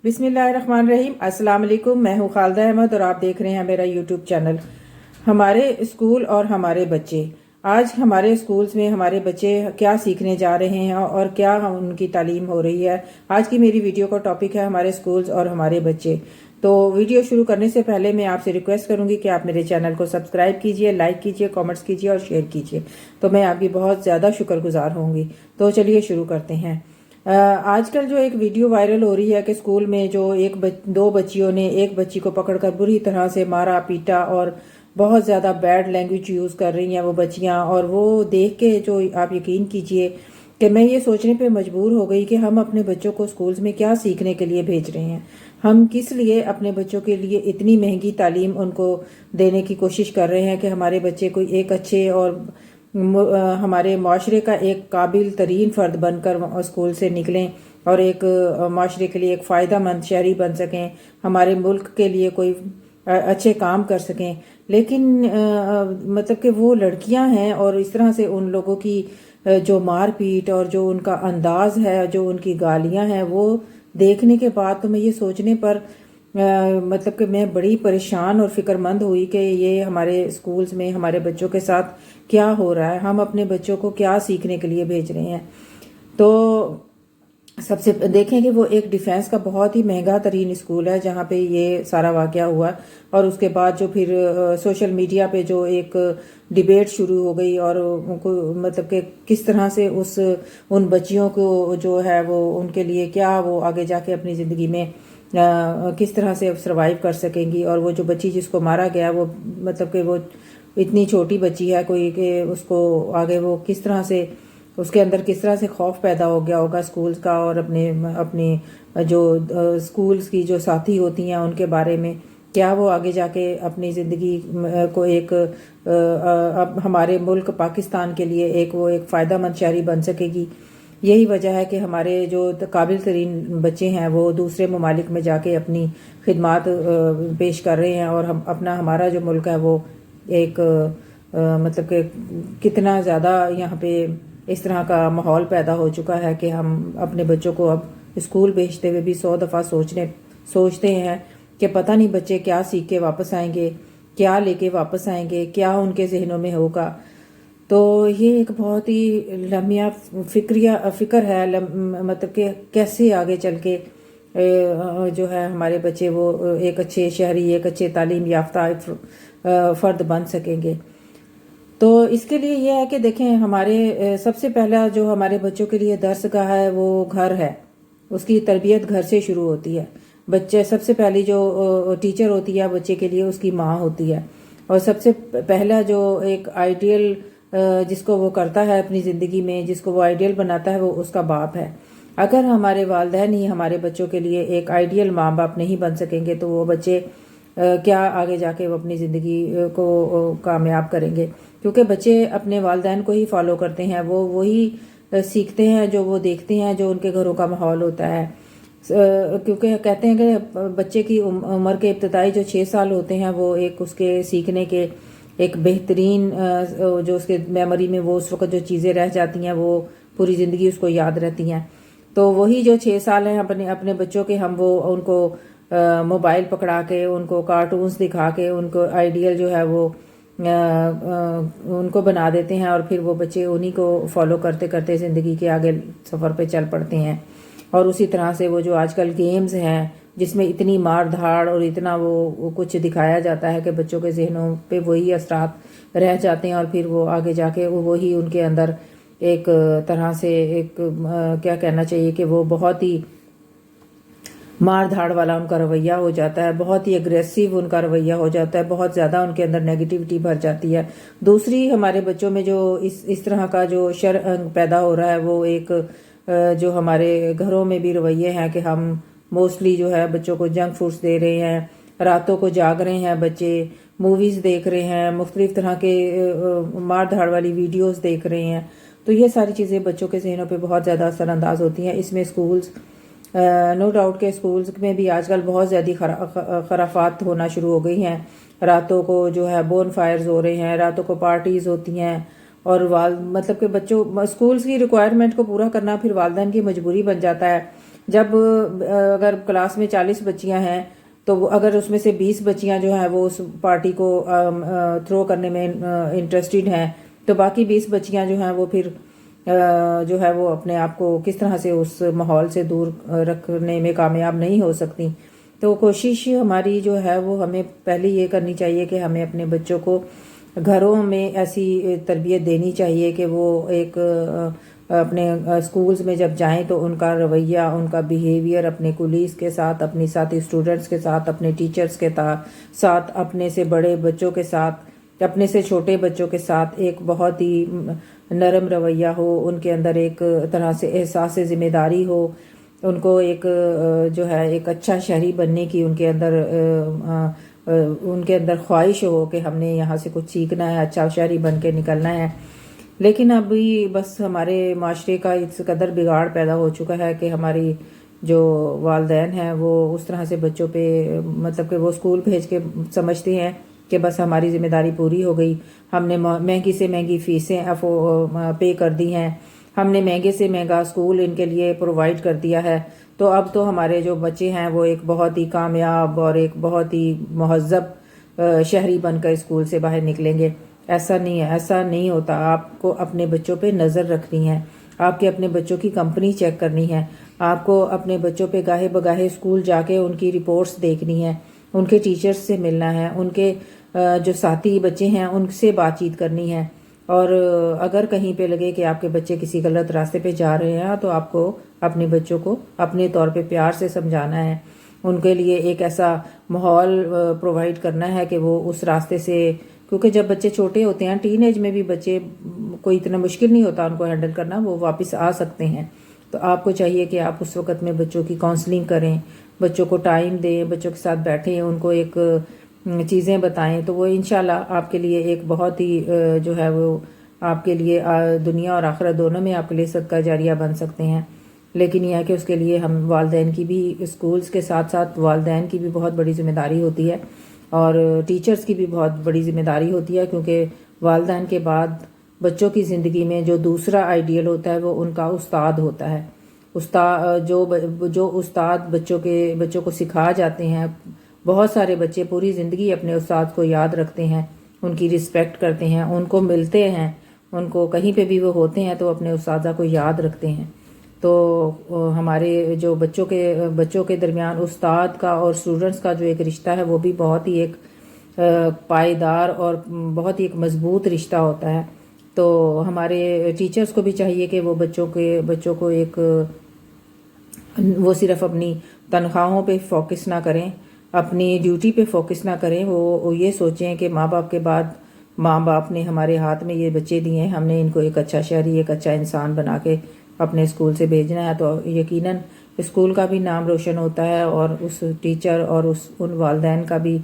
بسم اللہ الرحمن الرحیم۔ السلام علیکم، میں ہوں خالدہ احمد اور آپ دیکھ رہے ہیں میرا یوٹیوب چینل ہمارے اسکول اور ہمارے بچے۔ آج ہمارے اسکولز میں ہمارے بچے کیا سیکھنے جا رہے ہیں اور کیا ان کی تعلیم ہو رہی ہے۔ آج کی میری ویڈیو کا ٹاپک ہے ہمارے اسکولز اور ہمارے بچے۔ تو ویڈیو شروع کرنے سے پہلے میں آپ سے ریکویسٹ کروں گی کہ آپ میرے چینل کو سبسکرائب کیجئے، لائک کیجئے، کامنٹس کیجئے اور شیئر کیجئے، تو میں آپ کی بہت زیادہ شکر گزار ہوں گی۔ تو چلیے شروع کرتے ہیں۔ آج کل جو ایک ویڈیو وائرل ہو رہی ہے کہ اسکول میں جو دو بچیوں نے ایک بچی کو پکڑ کر بری طرح سے مارا پیٹا اور بہت زیادہ بیڈ لینگویج یوز کر رہی ہیں وہ بچیاں، اور وہ دیکھ کے جو آپ یقین کیجئے کہ میں یہ سوچنے پہ مجبور ہو گئی کہ ہم اپنے بچوں کو اسکولز میں کیا سیکھنے کے لیے بھیج رہے ہیں۔ ہم کس لیے اپنے بچوں کے لیے اتنی مہنگی تعلیم ان کو دینے کی کوشش کر رہے ہیں کہ ہمارے بچے کوئی ایک اچھے اور ہمارے معاشرے کا ایک قابل ترین فرد بن کر اسکول سے نکلیں اور ایک معاشرے کے لیے ایک فائدہ مند شہری بن سکیں، ہمارے ملک کے لیے کوئی اچھے کام کر سکیں۔ لیکن مطلب کہ وہ لڑکیاں ہیں اور اس طرح سے ان لوگوں کی جو مار پیٹ اور جو ان کا انداز ہے، جو ان کی گالیاں ہیں، وہ دیکھنے کے بعد تو میں یہ سوچنے پر مطلب کہ میں بڑی پریشان اور فکر مند ہوئی کہ یہ ہمارے اسکولز میں ہمارے بچوں کے ساتھ کیا ہو رہا ہے، ہم اپنے بچوں کو کیا سیکھنے کے لیے بھیج رہے ہیں۔ تو سب سے دیکھیں کہ وہ ایک ڈیفینس کا بہت ہی مہنگا ترین اسکول ہے جہاں پہ یہ سارا واقعہ ہوا، اور اس کے بعد جو پھر سوشل میڈیا پہ جو ایک ڈیبیٹ شروع ہو گئی، اور ان کو مطلب کہ کس طرح سے ان بچیوں کو جو ہے وہ ان کے لیے کیا وہ آگے جا کے اپنی زندگی میں کس طرح سے سروائیو کر سکیں گی، اور وہ جو بچی جس کو مارا گیا وہ مطلب کہ وہ اتنی چھوٹی بچی ہے کوئی کہ اس کو آگے وہ کس طرح سے اس کے اندر کس طرح سے خوف پیدا ہو گیا ہوگا اسکولز کا، اور اپنے جو اسکولز کی جو ساتھی ہوتی ہیں ان کے بارے میں کیا وہ آگے جا کے اپنی زندگی کو ایک اب ہمارے ملک پاکستان کے لیے ایک فائدہ مند شہری بن سکے گی۔ یہی وجہ ہے کہ ہمارے جو قابل ترین بچے ہیں وہ دوسرے ممالک میں جا کے اپنی خدمات پیش کر رہے ہیں، اور ہمارا جو ملک ہے وہ ایک مطلب کہ کتنا زیادہ یہاں پہ اس طرح کا ماحول پیدا ہو چکا ہے کہ ہم اپنے بچوں کو اب اسکول بھیجتے ہوئے بھی 100 دفعہ سوچتے ہیں کہ پتہ نہیں بچے کیا سیکھ کے واپس آئیں گے، کیا لے کے واپس آئیں گے، کیا ان کے ذہنوں میں ہوگا۔ تو یہ ایک بہت ہی لمحہ فکر ہے، مطلب کہ کیسے آگے چل کے جو ہے ہمارے بچے وہ ایک اچھے شہری، ایک اچھے تعلیم یافتہ فرد بن سکیں گے۔ تو اس کے لیے یہ ہے کہ دیکھیں ہمارے سب سے پہلا جو ہمارے بچوں کے لیے درس گاہ ہے وہ گھر ہے، اس کی تربیت گھر سے شروع ہوتی ہے۔ بچے سب سے پہلی جو ٹیچر ہوتی ہے بچے کے لیے اس کی ماں ہوتی ہے، اور سب سے پہلا جو ایک آئیڈیل جس کو وہ کرتا ہے اپنی زندگی میں، جس کو وہ آئیڈیل بناتا ہے، وہ اس کا باپ ہے۔ اگر ہمارے والدین ہی ہمارے بچوں کے لیے ایک آئیڈیل ماں باپ نہیں بن سکیں گے تو وہ بچے کیا آگے جا کے وہ اپنی زندگی کو کامیاب کریں گے، کیونکہ بچے اپنے والدین کو ہی فالو کرتے ہیں، وہ وہی سیکھتے ہیں جو وہ دیکھتے ہیں، جو ان کے گھروں کا ماحول ہوتا ہے۔ کیونکہ کہتے ہیں کہ بچے کی عمر کے ابتدائی جو 6 سال ہوتے ہیں وہ ایک اس کے سیکھنے کے ایک بہترین جو اس کے میموری میں وہ اس وقت جو چیزیں رہ جاتی ہیں وہ پوری زندگی اس کو یاد رہتی ہیں۔ تو وہی جو 6 سال ہیں اپنے بچوں کے، ہم وہ ان کو موبائل پکڑا کے، ان کو کارٹونز دکھا کے، ان کو آئیڈیل جو ہے وہ ان کو بنا دیتے ہیں، اور پھر وہ بچے انہی کو فالو کرتے کرتے زندگی کے آگے سفر پہ چل پڑتے ہیں۔ اور اسی طرح سے وہ جو آج کل گیمز ہیں جس میں اتنی مار دھاڑ اور اتنا وہ کچھ دکھایا جاتا ہے کہ بچوں کے ذہنوں پہ وہی اثرات رہ جاتے ہیں، اور پھر وہ آگے جا کے وہی ان کے اندر ایک طرح سے ایک کیا کہنا چاہیے کہ وہ بہت ہی مار دھاڑ والا ان کا رویہ ہو جاتا ہے، بہت ہی اگریسیو ان کا رویہ ہو جاتا ہے، بہت زیادہ ان کے اندر نیگیٹیوٹی بھر جاتی ہے۔ دوسری ہمارے بچوں میں جو اس طرح کا جو پیدا ہو رہا ہے وہ ایک جو ہمارے گھروں میں بھی رویے ہیں کہ ہم موسٹلی جو ہے بچوں کو جنک فوڈز دے رہے ہیں، راتوں کو جاگ رہے ہیں بچے، موویز دیکھ رہے ہیں، مختلف طرح کے مار دھاڑ والی ویڈیوز دیکھ رہے ہیں۔ تو یہ ساری چیزیں بچوں کے ذہنوں پہ بہت زیادہ اثر انداز ہوتی ہیں۔ اس میں اسکولز نو ڈاؤٹ کے اسکولز میں بھی آج کل بہت زیادہ خرافات ہونا شروع ہو گئی ہیں۔ راتوں کو جو ہے بون فائرز ہو رہے ہیں، راتوں کو پارٹیز ہوتی ہیں، اور مطلب کہ بچوں اسکولز کی ریکوائرمنٹ کو پورا کرنا پھر والدین کی مجبوری بن جاتا ہے۔ جب اگر کلاس میں 40 بچیاں ہیں تو اگر اس میں سے 20 بچیاں جو ہیں وہ اس پارٹی کو تھرو کرنے میں انٹرسٹڈ ہیں تو باقی 20 بچیاں جو ہیں وہ پھر جو ہے وہ اپنے آپ کو کس طرح سے اس ماحول سے دور رکھنے میں کامیاب نہیں ہو سکتی. تو کوشش ہماری جو ہے وہ ہمیں پہلے یہ کرنی چاہیے کہ ہمیں اپنے بچوں کو گھروں میں ایسی تربیت دینی چاہیے کہ وہ ایک اپنے اسکولز میں جب جائیں تو ان کا رویہ، ان کا بیہیویئر اپنے کولیز کے ساتھ، اپنی ساتھی اسٹوڈنٹس کے ساتھ، اپنے ٹیچرز کے ساتھ، اپنے سے بڑے بچوں کے ساتھ، اپنے سے چھوٹے بچوں کے ساتھ ایک بہت ہی نرم رویہ ہو. ان کے اندر ایک طرح سے احساس ذمہ داری ہو، ان کو ایک جو ہے ایک اچھا شہری بننے کی ان کے اندر خواہش ہو کہ ہم نے یہاں سے کچھ سیکھنا ہے، اچھا شہری بن کے نکلنا ہے. لیکن ابھی بس ہمارے معاشرے کا اس قدر بگاڑ پیدا ہو چکا ہے کہ ہماری جو والدین ہیں وہ اس طرح سے بچوں پہ مطلب کہ وہ اسکول بھیج کے سمجھتے ہیں کہ بس ہماری ذمہ داری پوری ہو گئی، ہم نے مہنگی سے مہنگی فیسیں پے کر دی ہیں، ہم نے مہنگے سے مہنگا اسکول ان کے لیے پرووائڈ کر دیا ہے، تو اب تو ہمارے جو بچے ہیں وہ ایک بہت ہی کامیاب اور ایک بہت ہی مہذب شہری بن کر اسکول سے باہر نکلیں گے. ایسا نہیں ہے، ایسا نہیں ہوتا. آپ کو اپنے بچوں پہ نظر رکھنی ہے، آپ کے اپنے بچوں کی کمپنی چیک کرنی ہے، آپ کو اپنے بچوں پہ گاہے بگاہے اسکول جا کے ان کی رپورٹس دیکھنی ہے، ان کے ٹیچرز سے ملنا ہے، ان کے جو ساتھی بچے ہیں ان سے بات چیت کرنی ہے. اور اگر کہیں پہ لگے کہ آپ کے بچے کسی غلط راستے پہ جا رہے ہیں تو آپ کو اپنے بچوں کو اپنے طور پہ پیار سے سمجھانا ہے، ان کے لیے ایک ایسا ماحول پرووائڈ کرنا ہے کہ وہ اس راستے سے، کیونکہ جب بچے چھوٹے ہوتے ہیں ٹین ایج میں بھی بچے کوئی اتنا مشکل نہیں ہوتا ان کو ہینڈل کرنا، وہ واپس آ سکتے ہیں. تو آپ کو چاہیے کہ آپ اس وقت میں بچوں کی کاؤنسلنگ کریں، بچوں کو ٹائم دیں، بچوں کے ساتھ بیٹھیں، ان کو ایک چیزیں بتائیں، تو وہ انشاءاللہ آپ کے لیے ایک بہت ہی جو ہے وہ آپ کے لیے دنیا اور آخرت دونوں میں آپ کے لیے صدقہ جاریہ بن سکتے ہیں. لیکن یہ ہے کہ اس کے لیے ہم والدین کی بھی، اسکولز کے ساتھ ساتھ والدین کی بھی بہت بڑی ذمہ داری ہوتی ہے اور ٹیچرز کی بھی بہت بڑی ذمہ داری ہوتی ہے، کیونکہ والدین کے بعد بچوں کی زندگی میں جو دوسرا آئیڈیل ہوتا ہے وہ ان کا استاد ہوتا ہے. جو استاد بچوں کو سکھا جاتے ہیں. بہت سارے بچے پوری زندگی اپنے استاد کو یاد رکھتے ہیں، ان کی رسپیکٹ کرتے ہیں، ان کو ملتے ہیں، ان کو کہیں پہ بھی وہ ہوتے ہیں تو اپنے اساتذہ کو یاد رکھتے ہیں. تو ہمارے جو بچوں کے درمیان استاد کا اور اسٹوڈنٹس کا جو ایک رشتہ ہے وہ بھی بہت ہی ایک پائیدار اور بہت ہی ایک مضبوط رشتہ ہوتا ہے. تو ہمارے ٹیچرز کو بھی چاہیے کہ وہ بچوں کو ایک وہ صرف اپنی تنخواہوں پہ فوکس نہ کریں، اپنی ڈیوٹی پہ فوکس نہ کریں، وہ یہ سوچیں کہ ماں باپ کے بعد ماں باپ نے ہمارے ہاتھ میں یہ بچے دیے ہیں، ہم نے ان کو ایک اچھا شہری، ایک اچھا انسان بنا کے اپنے اسکول سے بھیجنا ہے. تو یقیناً اسکول کا بھی نام روشن ہوتا ہے اور اس ٹیچر اور ان والدین کا بھی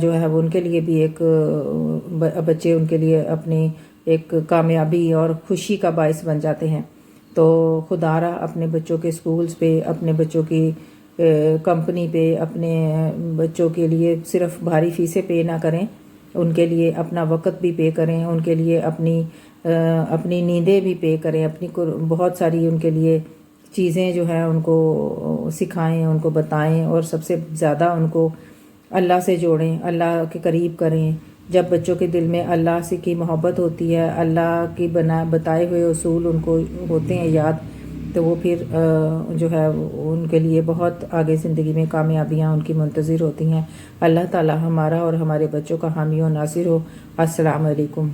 جو ہے وہ ان کے لیے بھی ایک بچے ان کے لیے اپنی ایک کامیابی اور خوشی کا باعث بن جاتے ہیں. تو خدا را اپنے بچوں کے اسکولز پہ، اپنے بچوں کی کمپنی پہ، اپنے بچوں کے لیے صرف بھاری فیسیں پے نہ کریں، ان کے لیے اپنا وقت بھی پے کریں، ان کے لیے اپنی نیندیں بھی پے کریں، اپنی بہت ساری ان کے لیے چیزیں جو ہیں ان کو سکھائیں، ان کو بتائیں، اور سب سے زیادہ ان کو اللہ سے جوڑیں، اللہ کے قریب کریں. جب بچوں کے دل میں اللہ سے کی محبت ہوتی ہے، اللہ کی بتائے ہوئے اصول ان کو ہوتے ہیں یاد، تو وہ پھر جو ہے ان کے لیے بہت آگے زندگی میں کامیابیاں ان کی منتظر ہوتی ہیں. اللہ تعالی ہمارا اور ہمارے بچوں کا حامی و ناصر ہو. السلام علیکم.